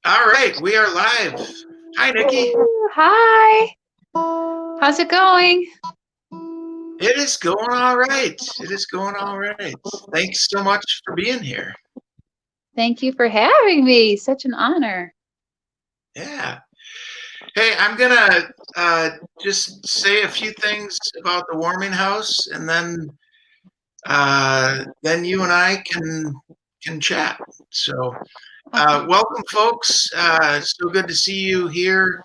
All right, we are live. Hi, Nikki. Hi. How's it going? It is going all right. It is going all right. Thanks so much for being here. Thank you for having me. Such an honor. Yeah. Hey, I'm gonna just say a few things about the warming house, and then you and I can chat. So, Okay. welcome, folks. So good to see you here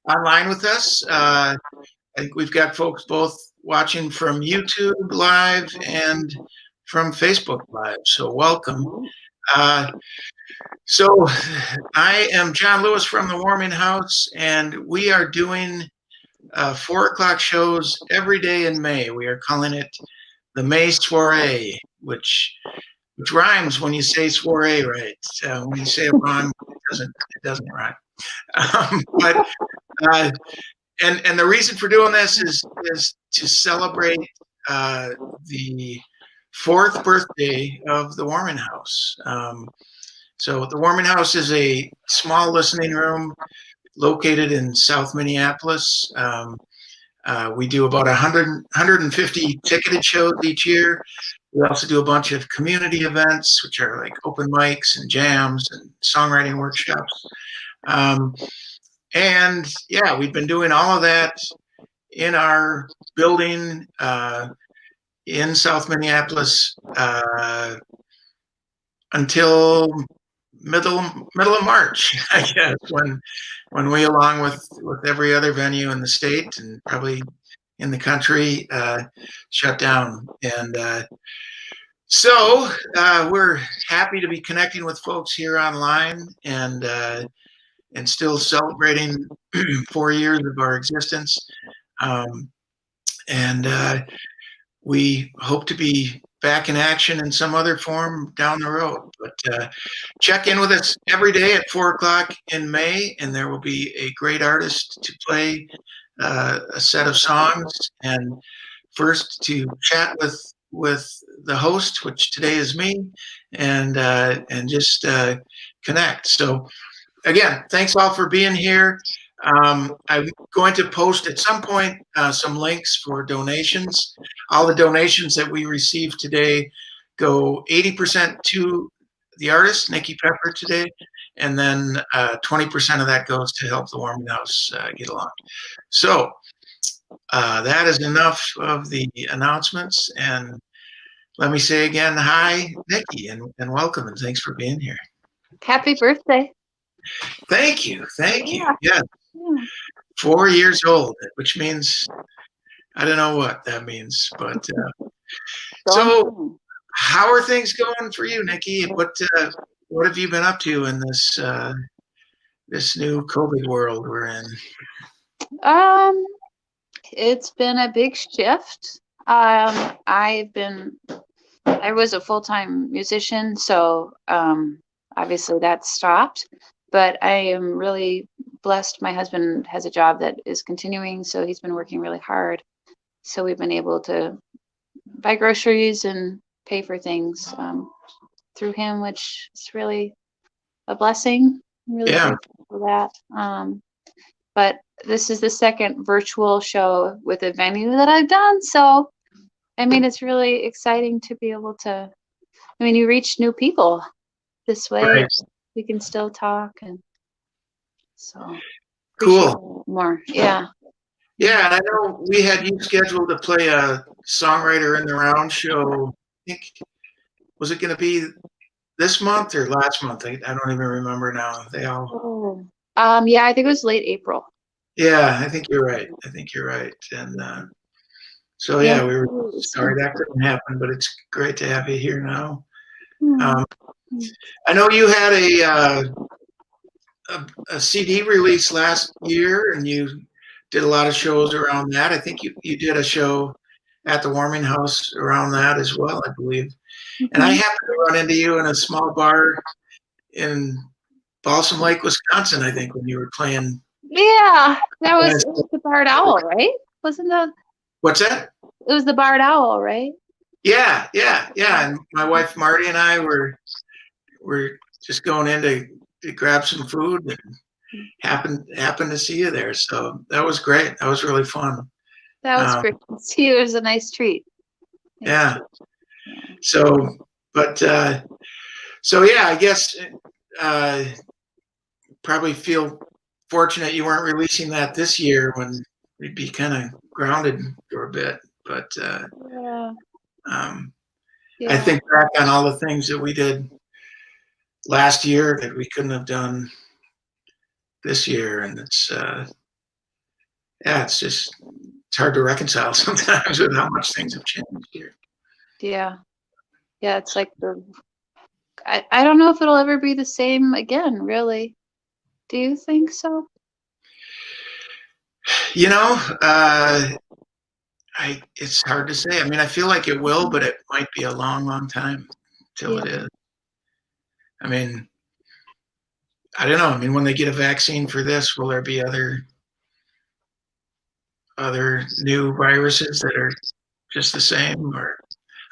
online with us. I think we've got folks both watching from YouTube Live and from Facebook Live. So welcome. Uh, so I am John Lewis from the Warming House, and we are doing 4 o'clock shows every day in May. We are calling it the May Soiree, which rhymes when you say soiree right. When you say it wrong, it doesn't rhyme. But uh, and the reason for doing this is to celebrate uh, the fourth birthday of the Warming House. So the Warming House is a small listening room located in South Minneapolis. We do about 150 ticketed shows each year. We also do a bunch of community events, which are like open mics and jams and songwriting workshops. Um, and yeah, we've been doing all of that in our building in South Minneapolis until middle middle of March, I guess, when we, along with every other venue in the state and probably in the country, shut down. And so we're happy to be connecting with folks here online and still celebrating 4 years of our existence. Um, and we hope to be back in action in some other form down the road. But check in with us every day at 4 o'clock in May, and there will be a great artist to play a set of songs. And first to chat with the host, which today is me, and just connect. So again, thanks all for being here. I'm going to post at some point some links for donations. All the donations that we received today go 80% to the artist, Nici Peper, today, and then 20% of that goes to help the Warming House get along. So that is enough of the announcements. And let me say again, hi, Nici, and welcome, and thanks for being here. Happy birthday. Thank you. Thank you. Yeah. Yeah, Yeah. 4 years old, which means I don't know what that means, but so how are things going for you, Nici? What have you been up to in this new COVID world we're in? Um, it's been a big shift. I was a full-time musician, so obviously that stopped. But I am really blessed. My husband has a job that is continuing, so he's been working really hard. So we've been able to buy groceries and pay for things through him, which is really a blessing. I'm really Yeah, grateful for that. But this is the second virtual show with a venue that I've done. So, I mean, it's really exciting to be able to, you reach new people this way. right. We can still talk. And so appreciate Cool. it more. Yeah. Yeah, and I know we had you scheduled to play a songwriter in the round show. I think was it going to be this month or last month? I don't even remember now. They all. Oh. Yeah, I think it was late April. Yeah, I think you're right. I think you're right. And so Yeah. yeah, we were sorry that couldn't happen, but it's great to have you here now. Mm. Um, I know you had a CD release last year, and you did a lot of shows around that. I think you did a show at the Warming House around that as well, I believe. And I Mhm. happened to run into you in a small bar in Balsam Lake, Wisconsin, I think, when you were playing. Yeah, it was the Barred Owl, right? Wasn't the What's that? It was the Barred Owl, right? Yeah. And my wife Marty and I were just going in to to grab some food and happened to see you there. So that was great. That was really fun. That was great to see you. It was a nice treat. Yeah. Yeah. So, but so yeah, I guess probably feel fortunate you weren't releasing that this year when we'd be kind of grounded for a bit. But Yeah. I Yeah. think back on all the things that we did last year that we couldn't have done this year, and it's yeah, it's hard to reconcile sometimes with how much things have changed here. Yeah. Yeah. It's like I don't know if it'll ever be the same again, really. Do you think so? You know, it's hard to say. I mean, I feel like it will, but it might be a long, long time till Yeah. it is. I mean, I don't know. I mean, when they get a vaccine for this, will there be other new viruses that are just the same, or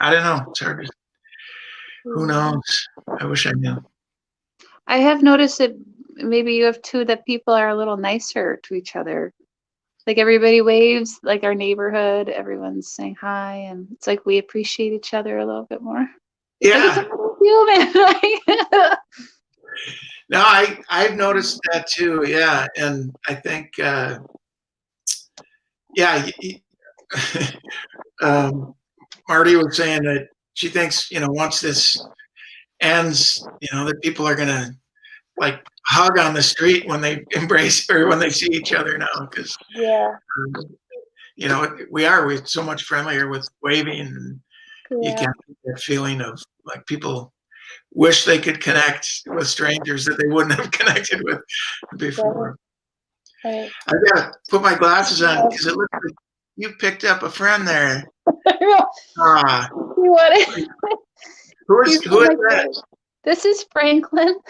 I don't know. It's hard to. Who knows? I wish I knew. I have noticed that maybe you have too, that people are a little nicer to each other. Like everybody waves, like our neighborhood, everyone's saying hi, and it's like we appreciate each other a little bit more. Like it's Yeah. a human. No, I've noticed that too. Yeah, and I think yeah. Marty was saying that she thinks once this ends, that people are gonna like hug on the street when they embrace or when they see each other now because Yeah. we're so much friendlier with waving, and you Yeah. get that feeling of like people wish they could connect with strangers that they wouldn't have connected with before. Right. I gotta put my glasses on because it looks like you picked up a friend there. Ah, You want it? who is that? This is Franklin.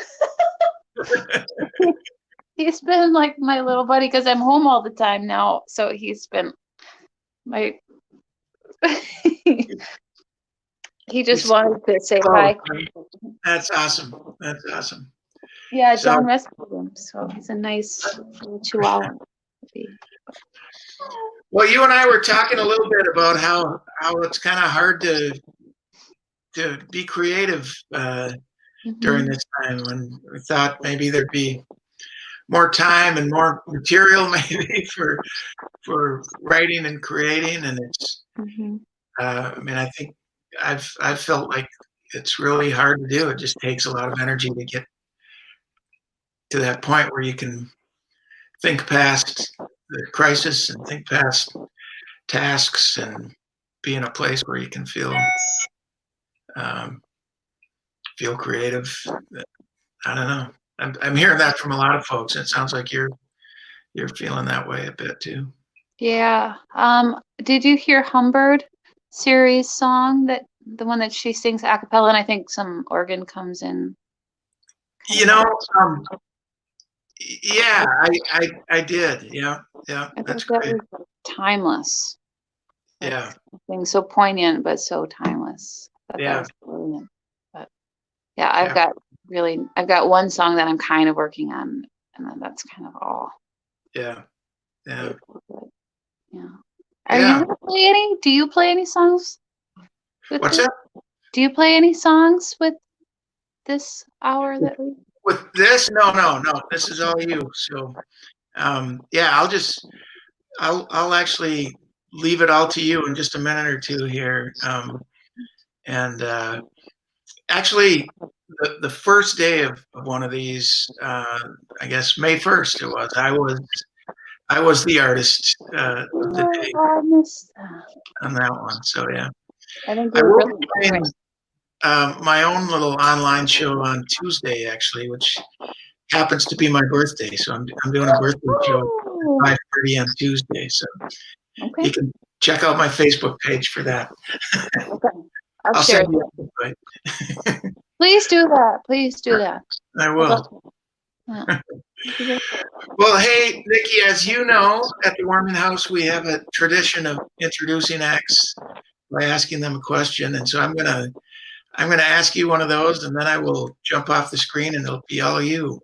He's been like my little buddy because I'm home all the time now. So he's been my. He just wanted to say hi. That's awesome. That's awesome. Yeah, John rescued him, so he's a nice little chihuahua. Well, you and I were talking a little bit about how it's kind of hard to be creative during this time, when we thought maybe there'd be more time and more material maybe for writing and creating, and it's I mean, I think I've felt like it's really hard to do. It just takes a lot of energy to get to that point where you can think past the crisis and think past tasks and be in a place where you can feel creative. I don't know. I'm hearing that from a lot of folks. It sounds like you're feeling that way a bit too. Yeah. Did you hear Humbird series song, that the one that she sings a cappella, and I think some organ comes in? Yeah, I did. Yeah, that's great. Timeless. Yeah. Something so poignant but so timeless. Yeah. That was brilliant. But yeah, I've got one song that I'm kind of working on, and then that's kind of all. Yeah. Yeah. Yeah. Are you gonna play any? Do you play any songs? What's that? Do you play any songs with this hour that we? With this? No. This is all you. So, yeah, I'll actually leave it all to you in just a minute or two here. And actually, the first day of one of these, I guess May 1st it was. I was the artist of the day on that one. So yeah, I will be playing my own little online show on Tuesday, actually, which happens to be my birthday. So I'm doing a birthday show at 5:30 on Tuesday. So you can check out my Facebook page for that. I'll share send you an invite. Please do that. Please do that. I will. Well, hey, Nici, as you know, at the Warming House, we have a tradition of introducing acts by asking them a question. And so I'm going to I'm going to ask you one of those, and then I will jump off the screen, and it'll be all you.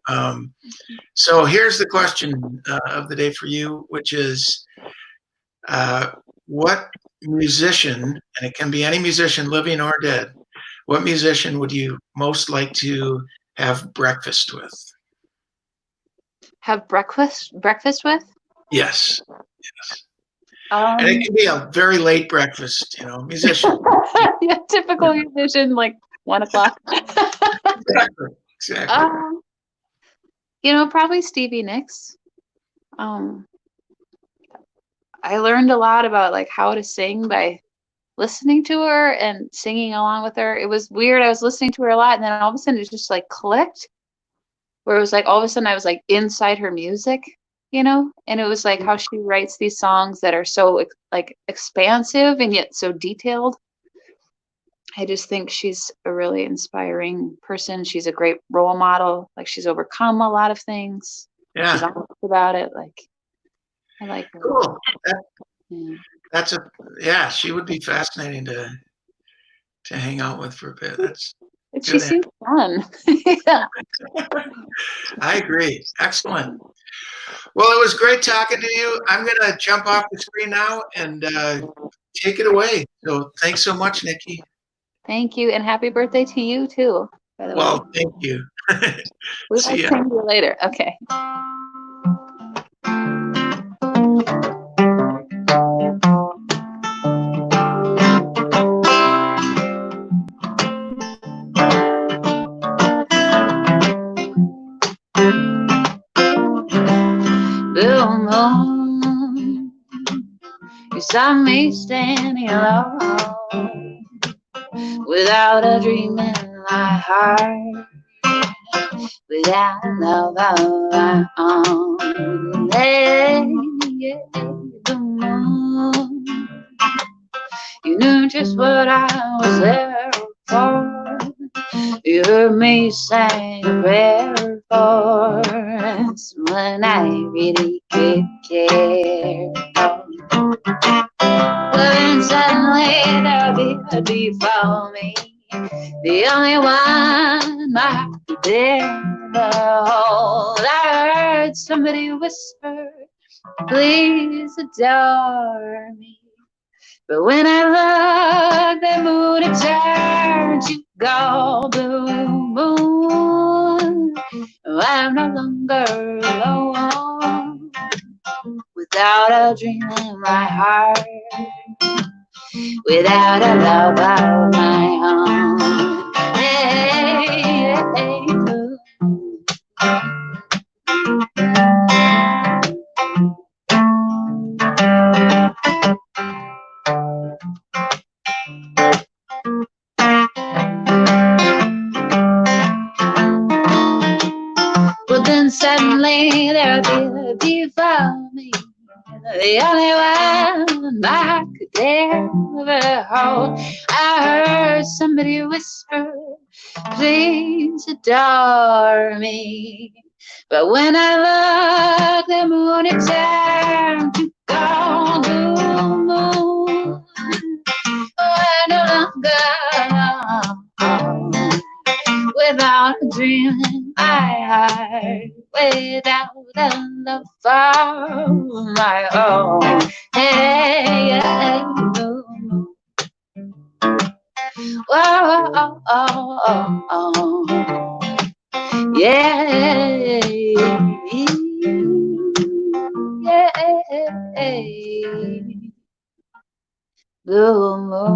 So here's the question of the day for you, which is, what musician, and it can be any musician, living or dead, what musician would you most like to have breakfast with? Have breakfast with? Yes, yes. And it Um, can be a very late breakfast, musician. yeah, typical musician, like 1 o'clock. Exactly, exactly. Probably Stevie Nicks. Um, I learned a lot about like how to sing by listening to her and singing along with her. It was weird. I was listening to her a lot, and then all of a sudden it just like clicked, where it was like all of a sudden I was like inside her music, and it was like how she writes these songs that are so like expansive and yet so detailed. I just think she's a really inspiring person. She's a great role model. Like she's overcome a lot of things. She's Yeah, honest about it. Like I like her a lot. cool. That, Yeah. that's yeah, she would be fascinating to hang out with for a bit. That's And she good. seems fun. Yeah. I agree. Excellent. Well, it was great talking to you. I'm going to jump off the screen now and take it away. So thanks so much, Nici. Thank you, and happy birthday to you too, by the way. Well, thank you. We will See ya. sing you later. Okay. Blue moon, you saw me standing alone, without a dream in my heart, without a love of my own. Hey, yeah, blue moon, you knew just what I was there for. You heard me sing a prayer for someone I really could care for. Well, then suddenly there'll be a before me, the only one my heart could ever hold. I heard somebody whisper, please adore me. But when I looked, the moon had turned to gold. Blue moon, I'm no longer alone, without a dream in my heart, without a love of my own. Hey, hey, blue. But then suddenly there'll be before me, the only one my heart could ever hold. I heard somebody whisper, please adore me. But when I looked, the moon had turned to gold. Blue moon, I no longer alone, without a dream in my heart, without a love for my own. Hey, yeah, no, no. Whoa, oh, oh, oh, oh. Yeah, yeah, blue moon.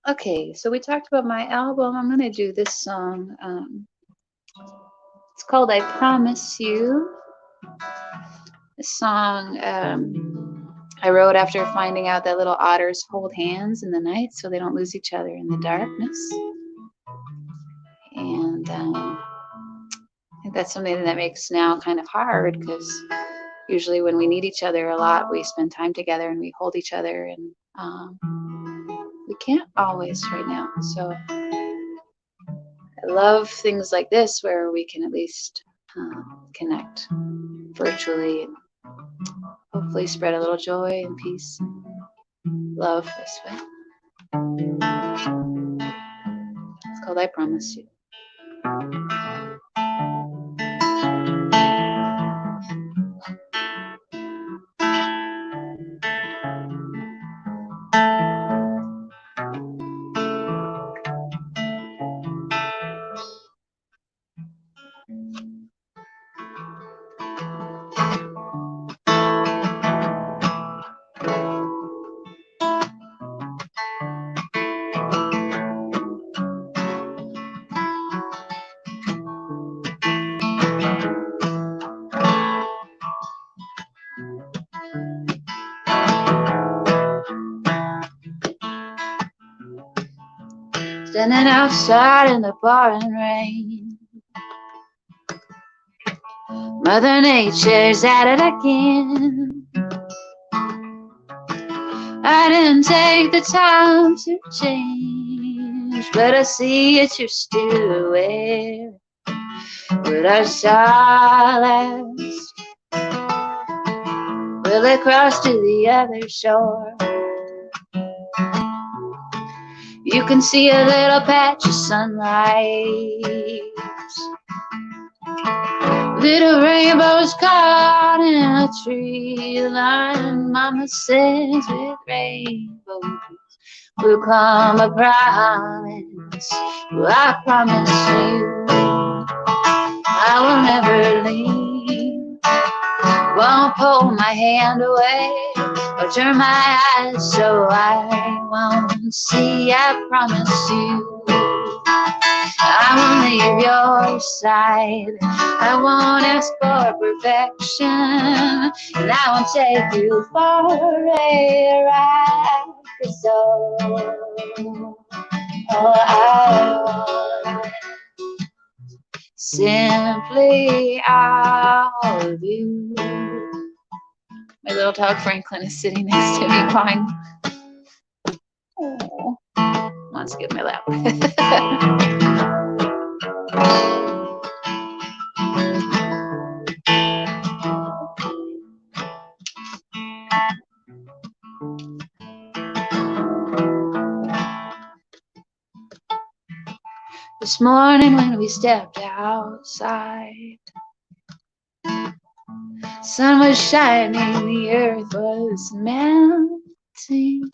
Okay, so we talked about my album. I'm gonna do this song. It's called I Promise You. This song I wrote after finding out that little otters hold hands in the night so they don't lose each other in the darkness. And I think that's something that makes now kind of hard, because usually when we need each other a lot, we spend time together and we hold each other, and we can't always right now. So I love things like this where we can at least connect virtually and hopefully spread a little joy and peace and love this way. It's called I Promise You. Standing outside in the pouring rain, Mother Nature's at it again. I didn't take the time to change, but I see that you're still aware. But I saw last, will it cross to the other shore? You can see a little patch of sunlight, little rainbows caught in a tree line. Mama says with rainbows will come a promise. Well, I promise you I will never leave. Won't pull my hand away or turn my eyes so I won't see. I promise you I won't leave your side. I won't ask for perfection, and I won't take you for a ride. 'Cause all I want simply all of you. My little dog Franklin is sitting next to me pawing. Oh, wants to get in my lap. This morning when we stepped outside, sun was shining, the earth was melting.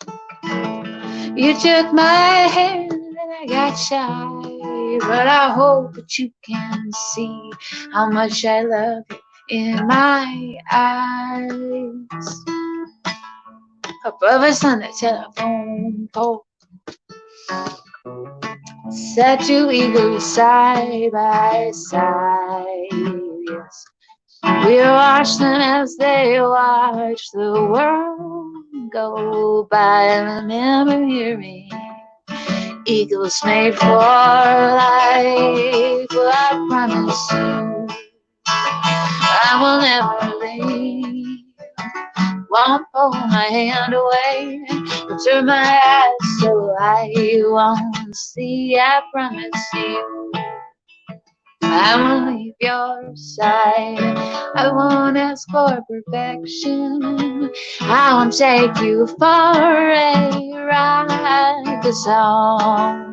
You took my hand and I got shy, but I hope that you can see how much I love you in my eyes. Above us on the telephone pole sat two eagles side by side, yes. We watched them as they watched the world go by. And remember hearing eagles made for life. Well, I promise you I will never leave. Won't pull my hand away or turn my eyes so I won't see. I promise you I won't leave your side. I won't ask for perfection. I won't take you for a ride. 'Cause all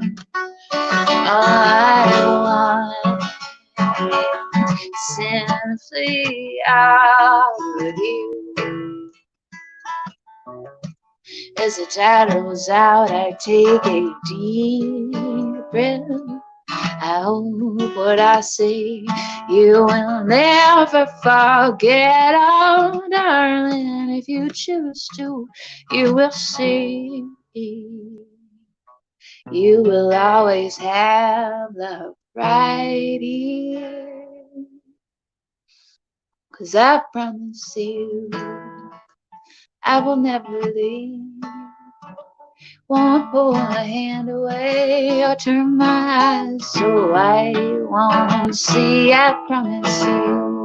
I want simply out with you. As the tide rolls out, I take a deep breath. I hope what I say you will never forget. Oh, darling, if you choose to, you will see. You will always have love right here. 'Cause I promise you I will never leave. Won't pull my hand away or turn my eyes so I won't see. I promise you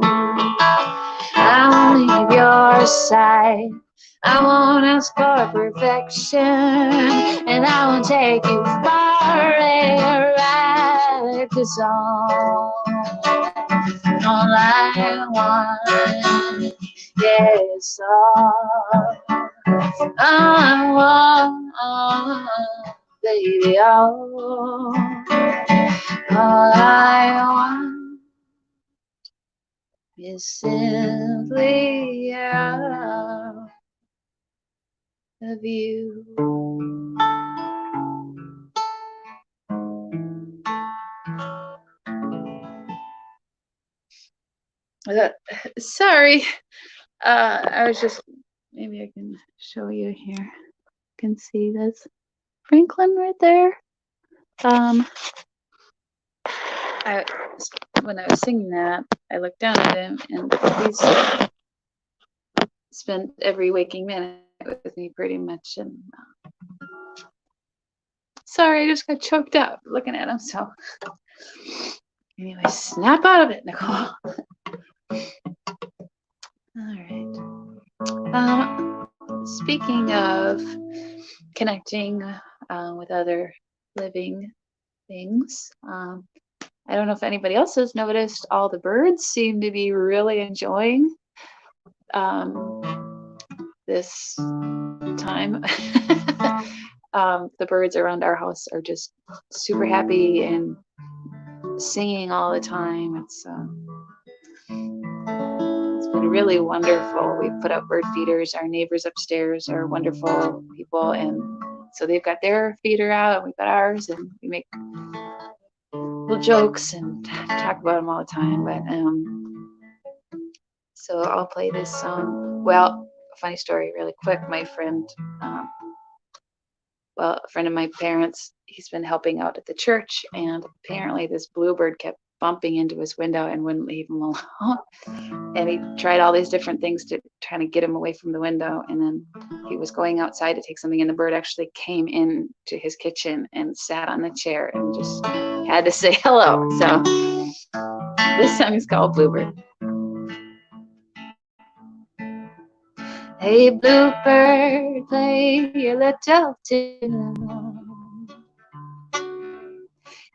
I won't leave your side. I won't ask for perfection, and I won't take you far a ride. 'Cause all All I want, yes, all I want, baby, all I want is simply out of you. Sorry, I was just, maybe I can show you here. You can see this Franklin right there. When I was singing that, I looked down at him, and he's spent every waking minute with me pretty much. And sorry, I just got choked up looking at him. So anyway, snap out of it, Nicole. All right. Speaking of connecting with other living things, I don't know if anybody else has noticed, all the birds seem to be really enjoying this time. The birds around our house are just super happy and singing all the time. It's been really wonderful. We've put up bird feeders. Our neighbors upstairs are wonderful people, and so they've got their feeder out, and we've got ours, and we make little jokes and talk about them all the time. But so I'll play this song. Well, funny story, really quick. My friend, a friend of my parents, he's been helping out at the church, and apparently this bluebird kept bumping into his window and wouldn't leave him alone. And he tried all these different things to try to get him away from the window. And then he was going outside to take something, and the bird actually came in to his kitchen and sat on the chair and just had to say hello. So this song is called Bluebird. Hey, bluebird, play your little tune.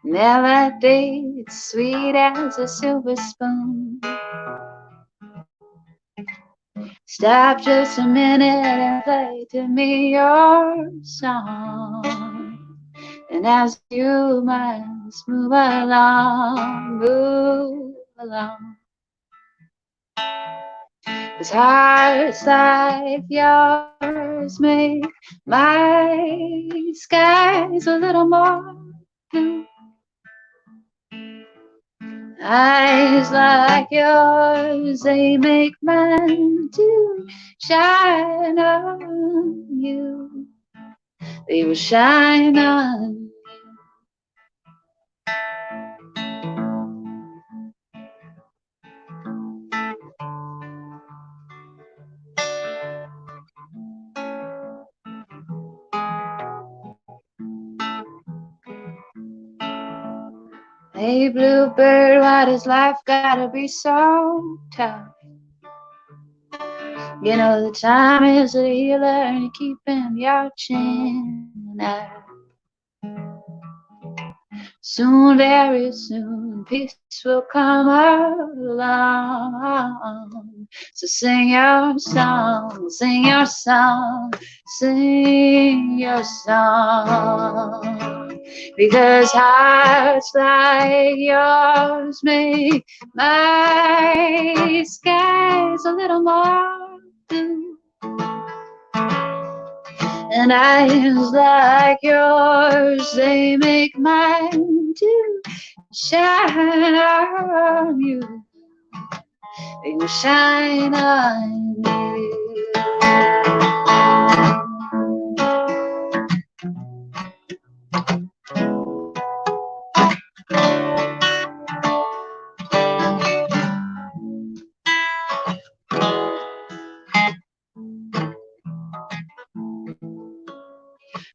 Melody, it's sweet as a silver spoon. Stop just a minute and play to me your song. And as you must move along, 'cause hearts like yours make my skies a little more blue. Eyes like yours, they make mine too shine on you. They will shine on you. Hey, bluebird, why does life gotta be so tough? You know the time is a healer and you're keeping your chin up. Soon, very soon, peace will come along. So sing your song, sing your song, sing your song. Because hearts like yours make my skies a little more blue. And eyes like yours, they make mine too shine on you. They will shine on you.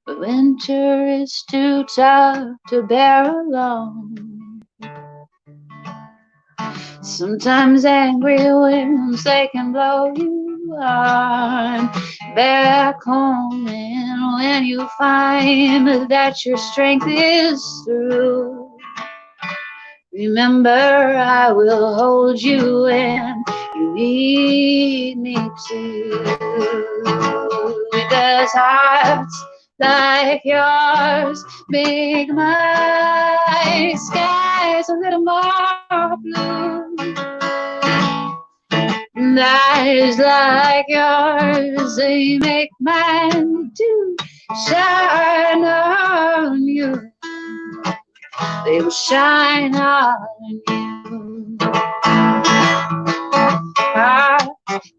But winter is too tough to bear alone. Sometimes angry winds, they can blow you on back home. And when you find that your strength is through, Remember, I will hold you when you need me to. Because hearts like yours make my skies a little more blue. And eyes like yours, they make mine too shine on you. They will shine on you. Hearts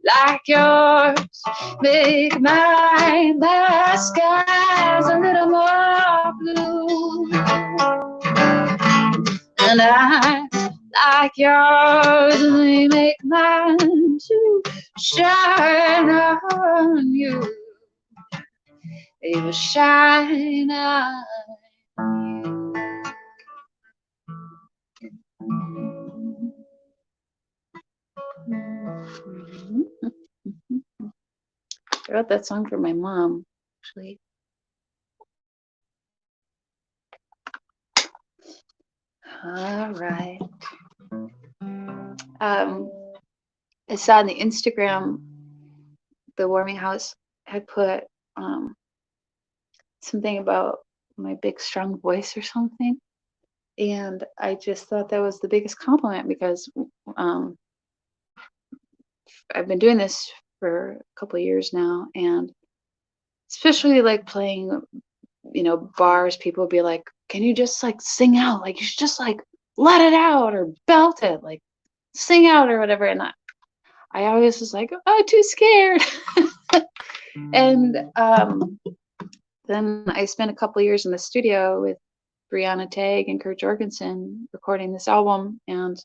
like yours make mine the skies a little more blue. And eyes like yours, they make mine to shine on you. They will shine on you. I wrote that song for my mom, actually. All right. I saw on the Instagram, the warming house had put something about my big strong voice or something, and I just thought that was the biggest compliment because I've been doing this for a couple of years now, and especially like playing, bars, people would be like, can you just like sing out, like you should just like let it out or belt it, like sing out or whatever. And I always was like, oh, too scared. And then I spent a couple of years in the studio with Brianna Tagg and Kurt Jorgensen recording this album, and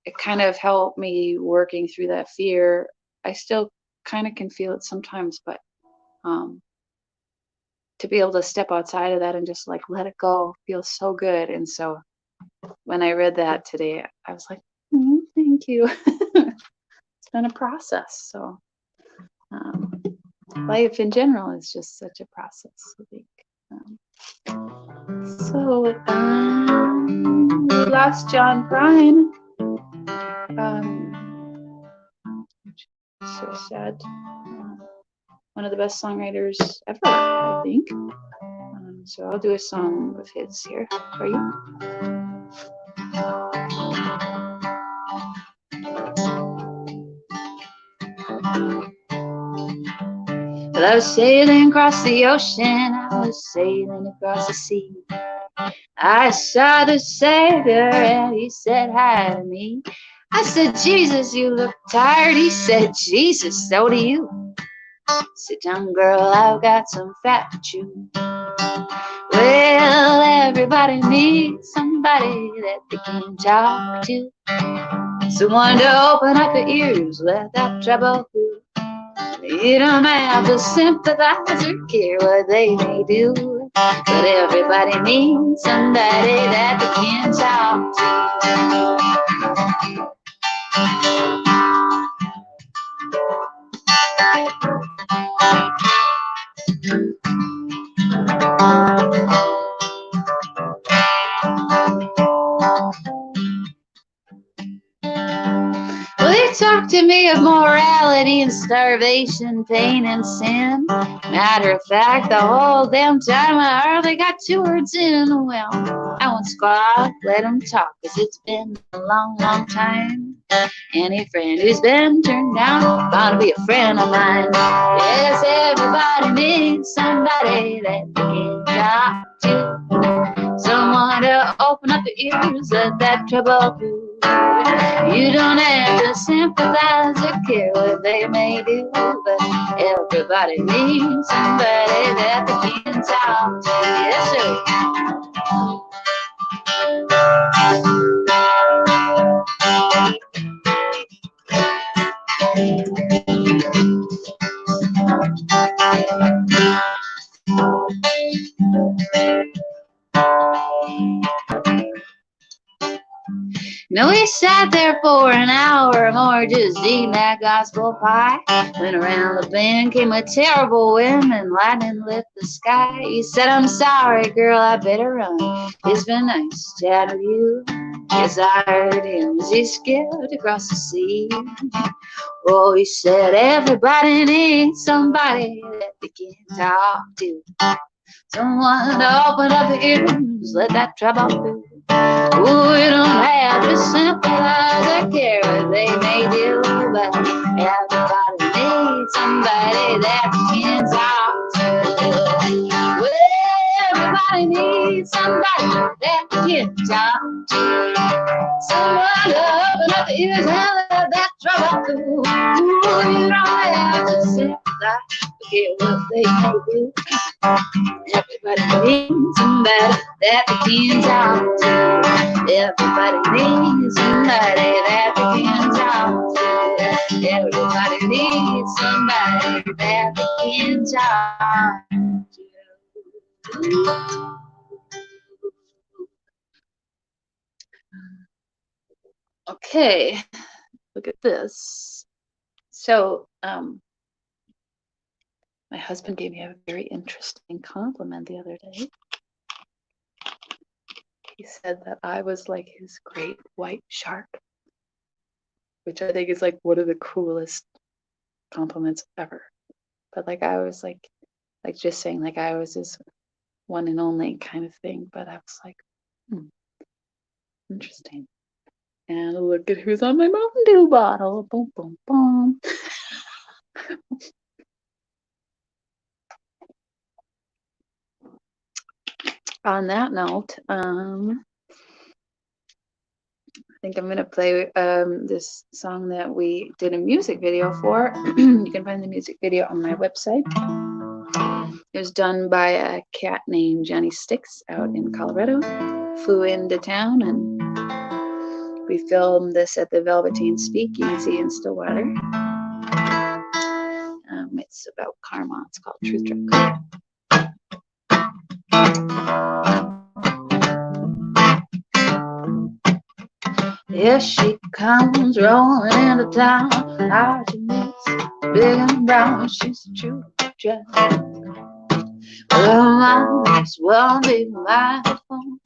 it kind of helped me working through that fear. I still kind of can feel it sometimes, but to be able to step outside of that and just like let it go feels so good. And so when I read that today, I was like, thank you. It's been a process. So life in general is just such a process, I think. So we lost John Prine. So sad. One of the best songwriters ever, I think. So I'll do a song of his here for you. Well, I was sailing across the ocean, I was sailing across the sea. I saw the Savior and he said hi to me. I said, Jesus, you look tired. He said, Jesus, so do you. Sit down, girl, I've got some fat to chew. Well, everybody needs somebody that they can talk to. Someone to open up their ears, let that trouble through. You don't have to sympathize or care what they may do, but everybody needs somebody that they can talk to. Well, they talk to me of morality and starvation, pain and sin. Matter of fact, the whole damn time I hardly got 2 words in. Well, I won't squawk, let them talk, 'cause it's been a long, long time. Any friend who's been turned down ought to be a friend of mine. Yes, everybody needs somebody that they can talk to. Someone to open up the ears, let that trouble through. You don't have to sympathize or care what they may do, but everybody needs somebody that they can talk to. Yes, sir. No, he said sat there for an hour or more just eating that gospel pie. When around the bend came a terrible wind and lightning lit the sky. He said, I'm sorry, girl, I better run. It's been nice chatting with you. Yes, I heard him as he skipped across the sea. Oh, he said, everybody needs somebody that they can talk to. Someone to open up the ears, let that trouble through. Ooh, you don't have to sympathize or care what they may do, but everybody needs somebody that can talk to. Well, everybody needs somebody that can talk to. Someone to open up the ears and let that trouble through. Ooh, you don't have to sympathize or care what they may do. Everybody needs somebody that they can talk to. Everybody needs somebody that they can talk to. Everybody needs somebody that they can talk to. Okay, look at this. So, my husband gave me a very interesting compliment the other day. He said that I was like his great white shark, which I think is like one of the coolest compliments ever. But like I was like just saying like I was his one and only kind of thing. But I was like, interesting. And look at who's on my Mountain Dew bottle. Boom, boom, boom. On that note, I think I'm gonna play this song that we did a music video for. You can find the music video on my website. It was done by a cat named Johnny Sticks out in Colorado. Flew into town and we filmed this at the Velveteen Speakeasy in Stillwater. It's about karma. It's called Truth Truck. Here she comes rolling into town. How she makes big and brown. She's a true gem. Well, mama's well big microphone.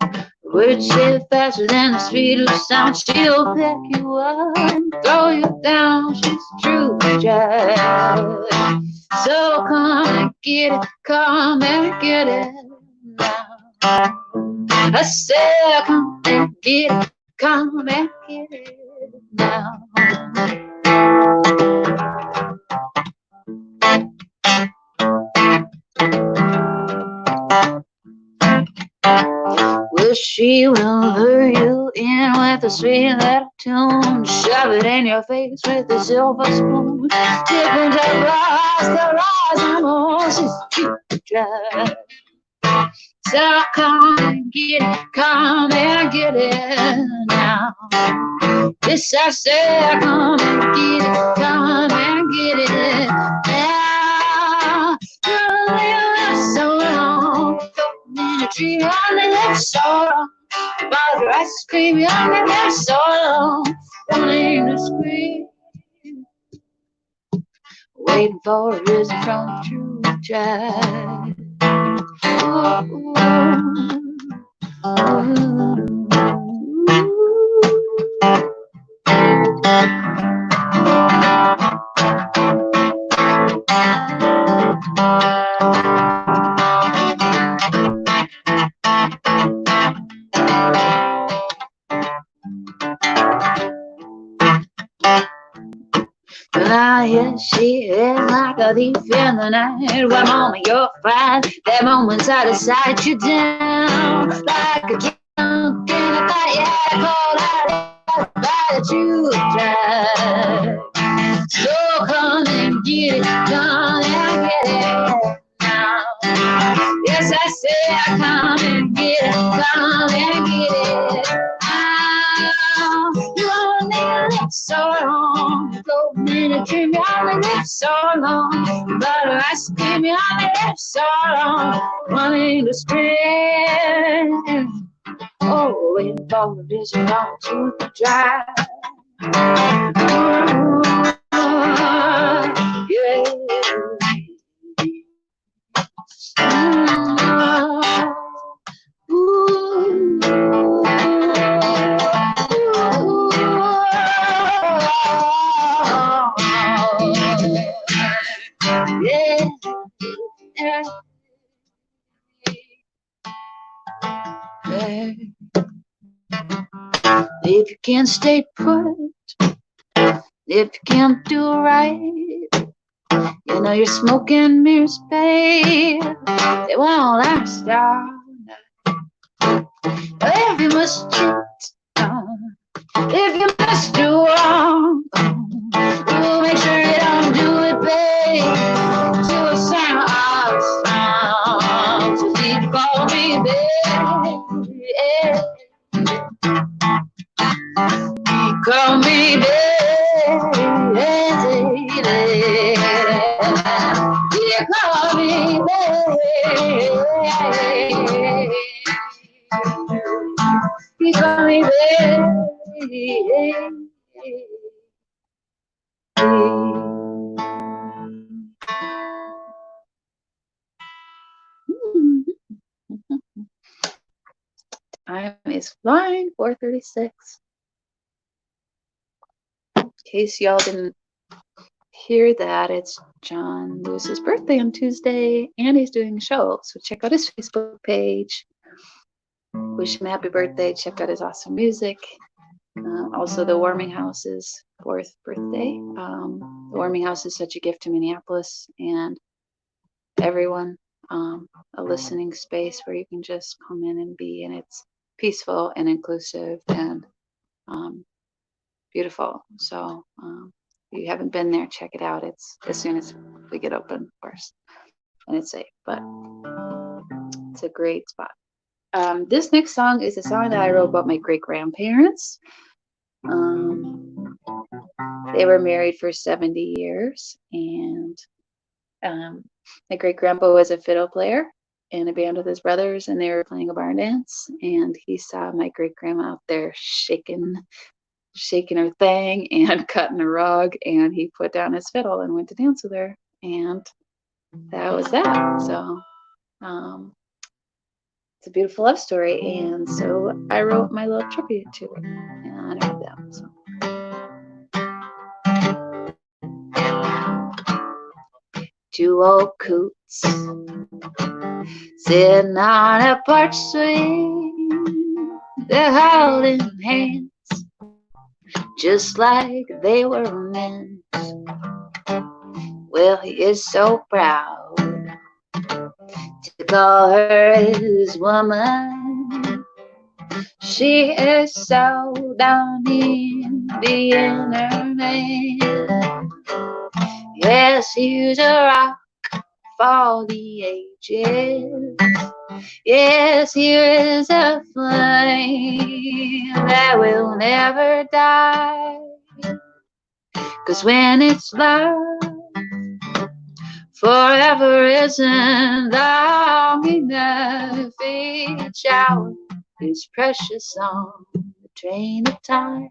Words shit faster than the speed of sound. She'll pick you up and throw you down. She's a true gem. So come and get it, come and get it now. I said, come and get it, come and get it now. Well, she will lure you in with a sweet little tune, shove it in your face with a silver spoon, dipping to rise on all she's too dry. So come and get it, come and get it now. Yes, I said, come and get it, come and get it now. You only live so long, in a tree, you only live so long. Butter ice cream, you only live so long. Running the scream, waiting for a visit from the true child. Ooh, Now, yes, she is like a thief in the night. One moment you're fine, that moment's out of sight. You're down like a junk in a fight. Yeah, cold out by the truth drive. So come and get it, come and get it now. Yes, I said, come and get it, come and get it now. You only live so long. In a dream, you only live so long. Butter ice cream, you only live so long. Running the stream, oh, waiting for the vision on to the drive. If you can't stay put, if you can't do right, you know you're smoking mirrors, babe. They won't last all night. If you must cheat, if you must do wrong, oh, make sure you don't do it, babe. To a sound, so you call me, babe. Yeah. Call me, babe. Yeah, call me, babe. You call me, babe. Time is flying, 4:36. In case y'all didn't hear that, it's John Lewis's birthday on Tuesday, and he's doing a show. So check out his Facebook page. Wish him a happy birthday. Check out his awesome music. Also, the Warming House's 4th birthday. The Warming House is such a gift to Minneapolis and everyone. A listening space where you can just come in and be, and it's peaceful and inclusive and beautiful. So if you haven't been there, check it out. It's as soon as we get open, of course, and it's safe, but it's a great spot. This next song is a song that I wrote about my great-grandparents. They were married for 70 years, and my great-grandpa was a fiddle player in a band with his brothers, and they were playing a barn dance, and he saw my great-grandma out there shaking her thing and cutting a rug, and he put down his fiddle and went to dance with her, and that was that. So it's a beautiful love story, and so I wrote my little tribute to it in honor of them. So. Two old coots sitting on a porch swing, they're holding hands just like they were meant. Well, he is so proud to call her his woman. She is so down in being her man. Yes, here's a rock for the ages. Yes, here is a flame that will never die. 'Cause when it's love, forever isn't long enough. Each hour is precious on the train of time.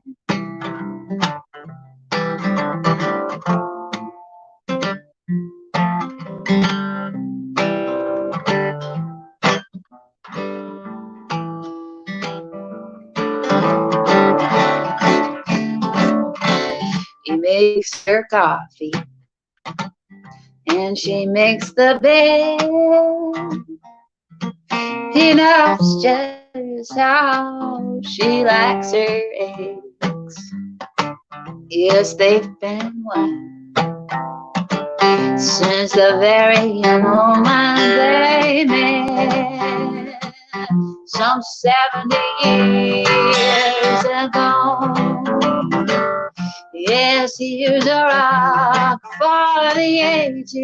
He makes her coffee and she makes the bed. He knows just how she likes her eggs. Yes, they've been one since the very moment they met, some 70 years ago. Yes, here's a rock for the ages.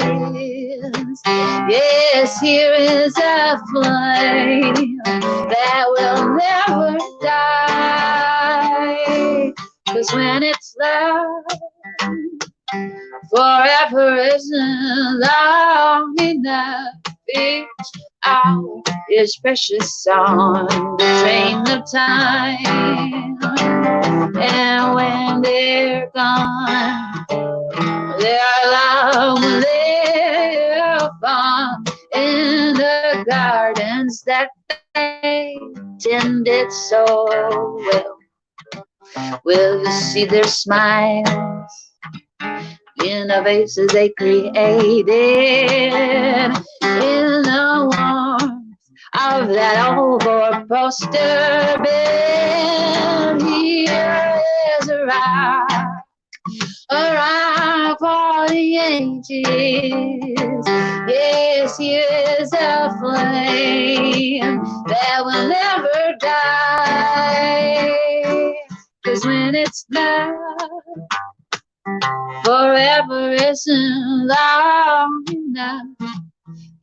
Yes, here is a flame that will never die. 'Cause when it's love, forever isn't long enough. Each hour is precious on the train of time. And when they're gone, their love will live on in the gardens that they tended so well. Will you see their smiles in the faces they created, in the warmth of that old four-poster bed? Here is a rock for the ages. Yes, here's a flame that will never die. 'Cause when it's love, forever isn't long enough.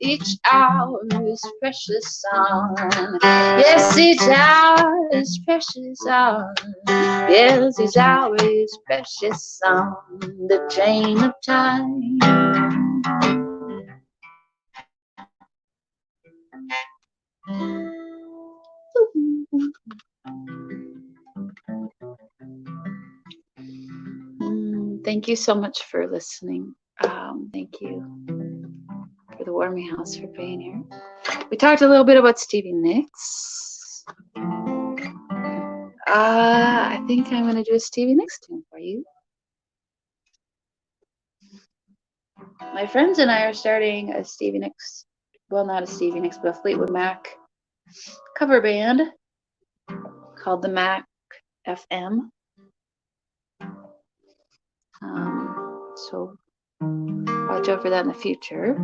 Each hour is precious song. Yes, each hour is precious song. Yes, each hour is precious song. The train of time. Thank you so much for listening. Thank you for the Warming House for being here. We talked a little bit about Stevie Nicks. I think I'm going to do a Stevie Nicks tune for you. My friends and I are starting a Stevie Nicks, well, not a Stevie Nicks, but a Fleetwood Mac cover band called the Mac FM. So watch out for that in the future.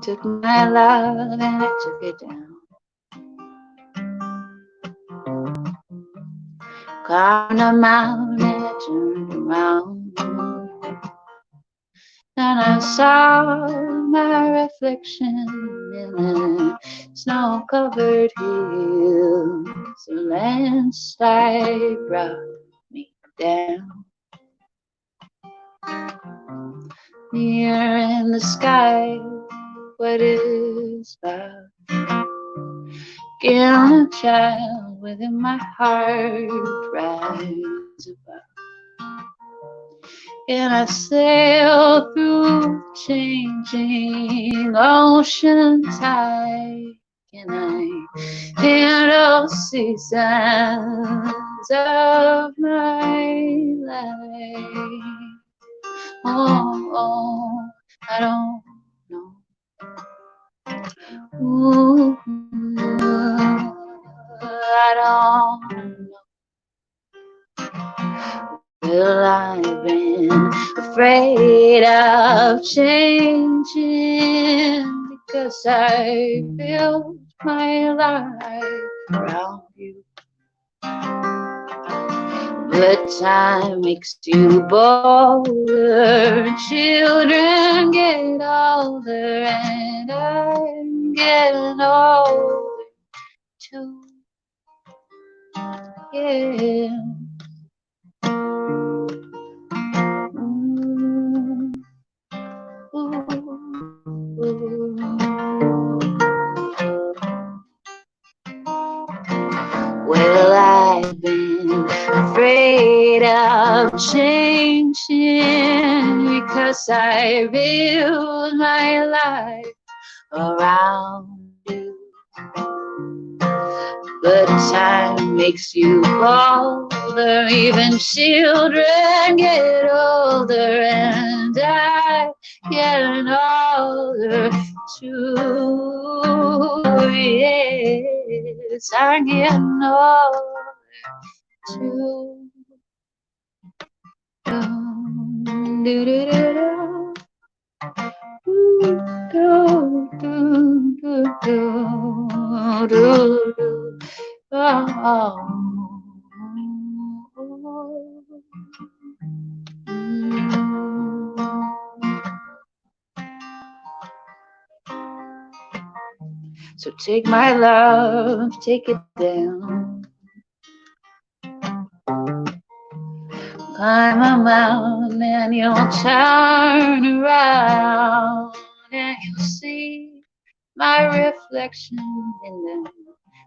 Took my love and I took it down. Climbed a mountain and I turned around. And I saw my reflection in the snow-covered hills. The landslide brought me down. Near in the sky, what is love? Again, a child within my heart rise above. And I sail through changing ocean tide. And I handle seasons of my life. Oh, I don't know. Ooh, I don't know. Well, I've been afraid of changing because I built my life around you. But time makes you bolder. Children get older, and I'm getting older too. Yeah. Well, I've been afraid of changing because I built my life around you. But time makes you bolder, even children get older, and I get older too. Yes, I'm getting older too. take my love, take it down. Climb a mountain and you'll turn around and you'll see my reflection in the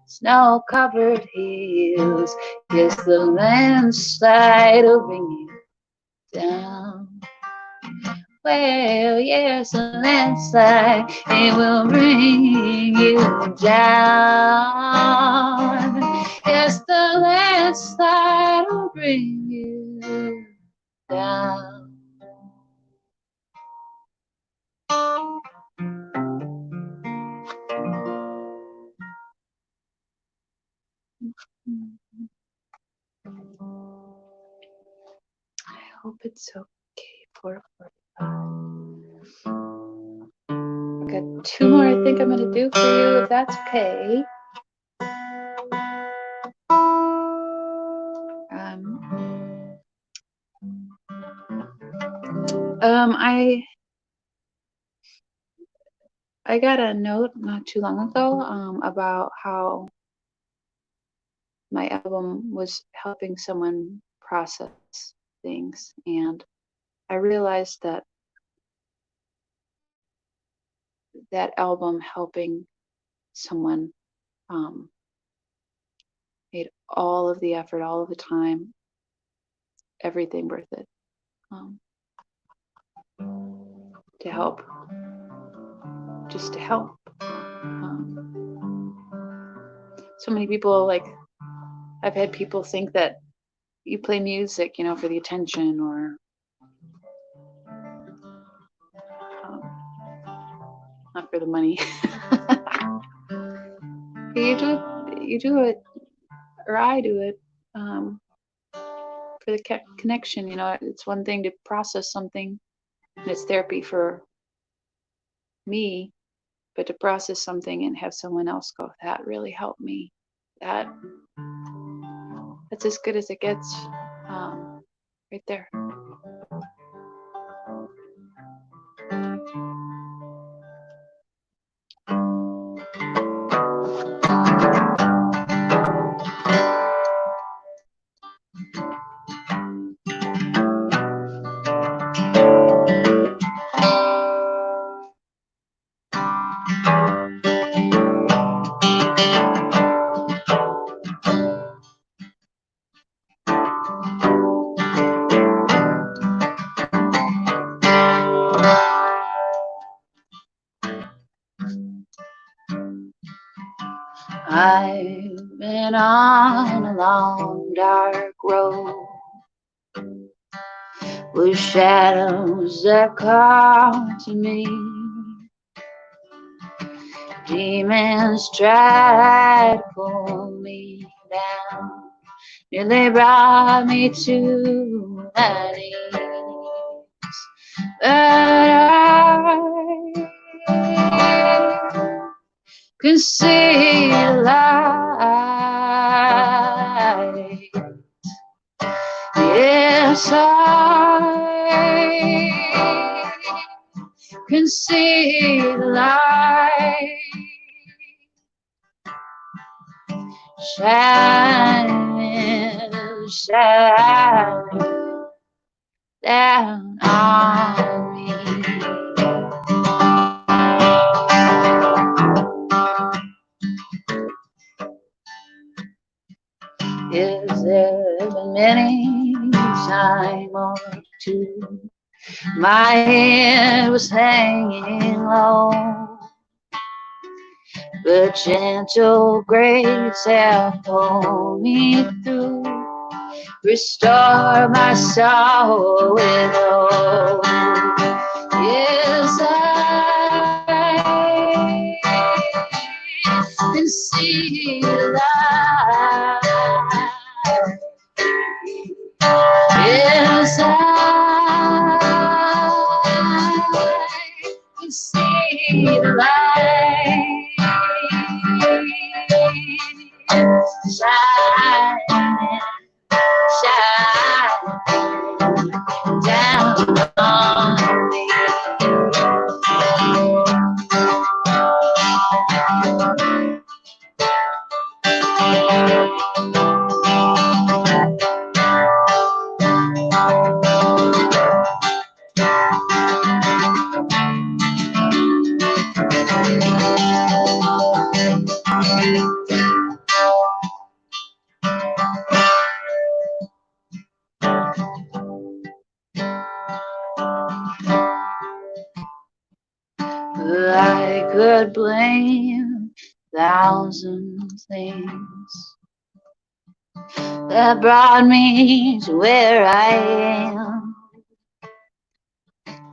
snow-covered hills. Yes, the landslide will bring you down. Well, yes, a landslide, it will bring you down. Yes, the landslide will bring you down. I hope it's okay for 45. I've got 2 more I think I'm gonna do for you, if that's okay. I got a note not too long ago about how my album was helping someone process things, and I realized that that album helping someone made all of the effort, all of the time, everything worth it, to help, just to help. So many people, like, I've had people think that you play music, you know, for the attention, or not for the money. You do it, or I do it, for the connection. You know, it's one thing to process something, and it's therapy for me, but to process something and have someone else go, that really helped me. That's as good as it gets, right there. I've been on a long dark road with shadows that call to me. Demons try to pull me down, nearly brought me to my knees, but I can see the light. Yes, I can see the light shining, shining down on me. Yes, there have been many times or two my head was hanging low, but gentle grace have pulled me through, restore my soul with hope. Yes, I can see the light. Yes, I can see the light shining, shining down on me. I could blame thousand things that brought me to where I am.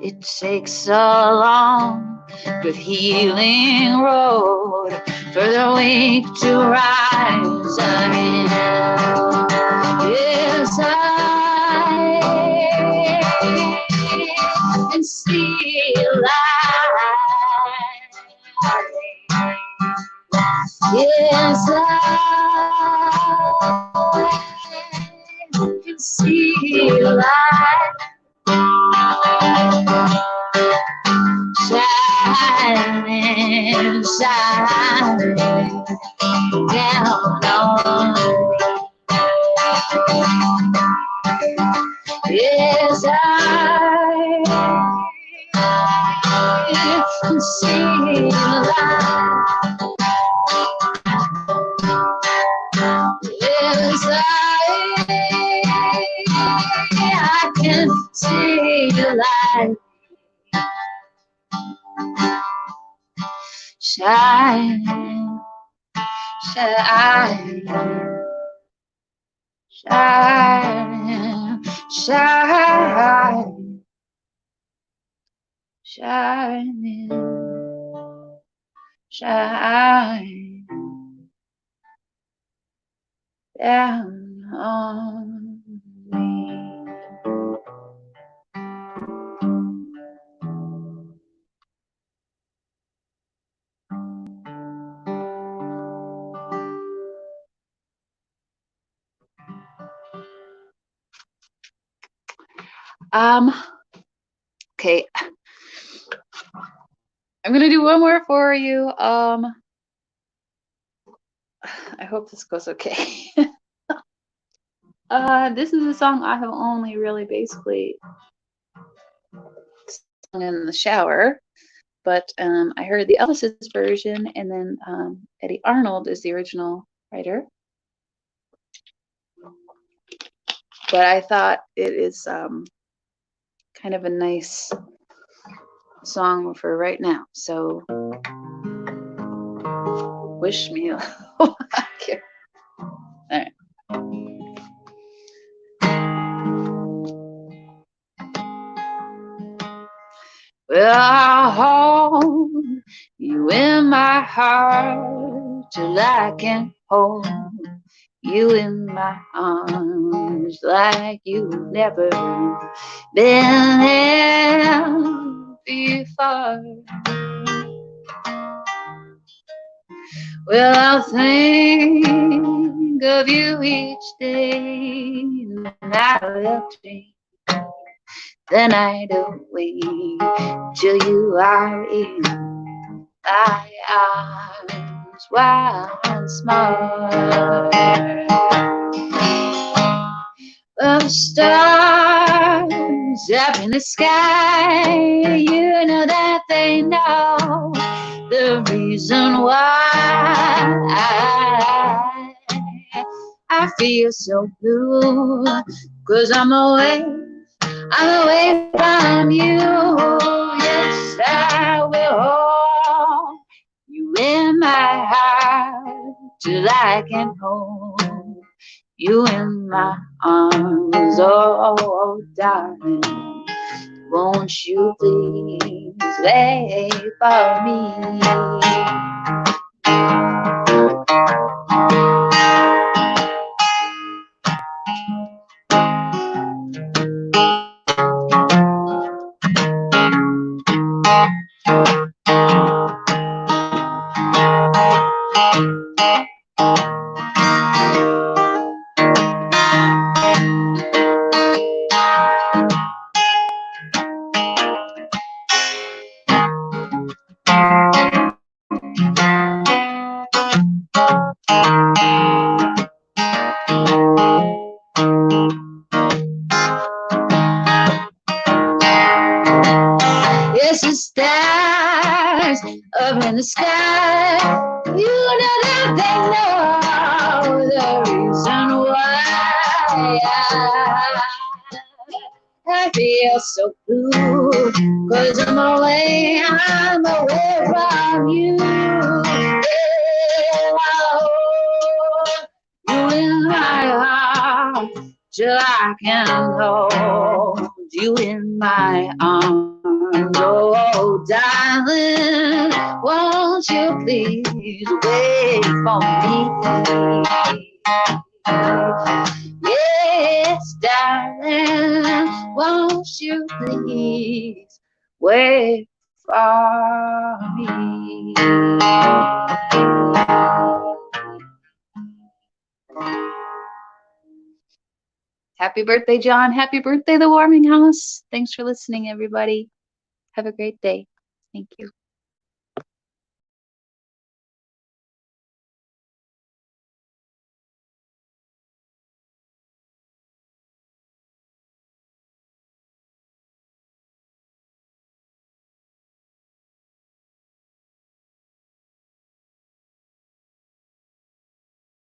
It takes so long, good healing road for the weak to rise again. Yes, I can see light. Yes, I can see light. Shining, shining down on me. Yes, I can see light. Yes, I can see light. Shining, shining, shining, shining, shining, shining down on me. Okay. I'm gonna do one more for you. I hope this goes okay. This is a song I have only really basically sung in the shower, but I heard the Elvis's version, and then Eddie Arnold is the original writer. But I thought it is kind of a nice song for right now. So wish me a luck here. All right. Well, I'll hold you in my heart till I can hold you in my arms like you've never been there before. Well, I'll think of you each day, and I will dream the night away till you are in my arms once more. Well, the stars up in the sky, you know that they know the reason why I feel so blue, 'cause I'm away from you. Yes, I will hold you in my heart till I can hold you in my arms. Oh, darling, won't you please wait for me? feel so blue, 'cause I'm away from you. Yeah, I hold you in my heart till I can hold you in my arms. Oh, darling, won't you please wait for me? Yes, darling, won't you please wait for me? Happy birthday, John. Happy birthday, The Warming House. Thanks for listening, everybody. Have a great day. Thank you.